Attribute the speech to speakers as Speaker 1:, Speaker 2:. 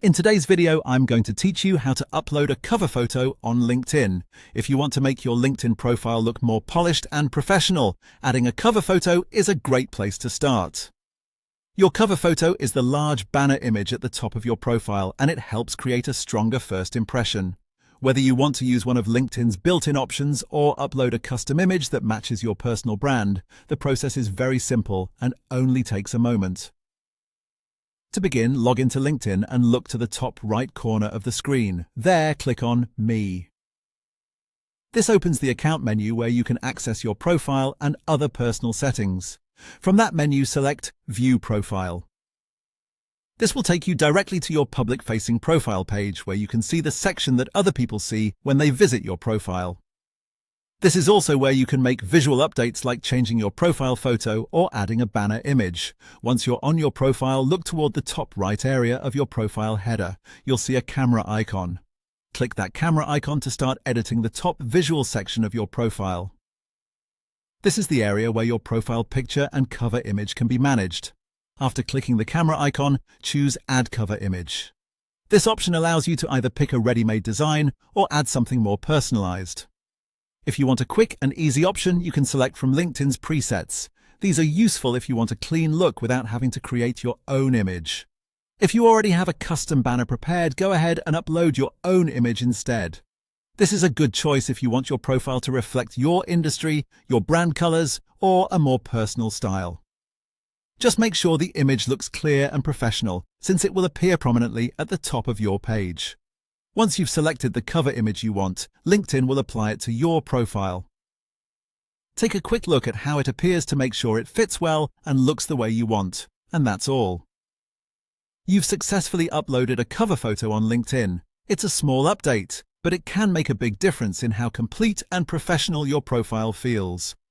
Speaker 1: In today's video, I'm going to teach you how to upload a cover photo on LinkedIn. If you want to make your LinkedIn profile look more polished and professional, adding a cover photo is a great place to start. Your cover photo is the large banner image at the top of your profile, and it helps create a stronger first impression. Whether you want to use one of LinkedIn's built-in options or upload a custom image that matches your personal brand, the process is very simple and only takes a moment. To begin, log into LinkedIn and look to the top right corner of the screen. There, click on Me. This opens the account menu where you can access your profile and other personal settings. From that menu, select View Profile. This will take you directly to your public-facing profile page where you can see the section that other people see when they visit your profile. This is also where you can make visual updates like changing your profile photo or adding a banner image. Once you're on your profile, look toward the top right area of your profile header. You'll see a camera icon. Click that camera icon to start editing the top visual section of your profile. This is the area where your profile picture and cover image can be managed. After clicking the camera icon, choose Add Cover Image. This option allows you to either pick a ready-made design or add something more personalized. If you want a quick and easy option, you can select from LinkedIn's presets. These are useful if you want a clean look without having to create your own image. If you already have a custom banner prepared, go ahead and upload your own image instead. This is a good choice if you want your profile to reflect your industry, your brand colors, or a more personal style. Just make sure the image looks clear and professional, since it will appear prominently at the top of your page. Once you've selected the cover image you want, LinkedIn will apply it to your profile. Take a quick look at how it appears to make sure it fits well and looks the way you want, and that's all. You've successfully uploaded a cover photo on LinkedIn. It's a small update, but it can make a big difference in how complete and professional your profile feels.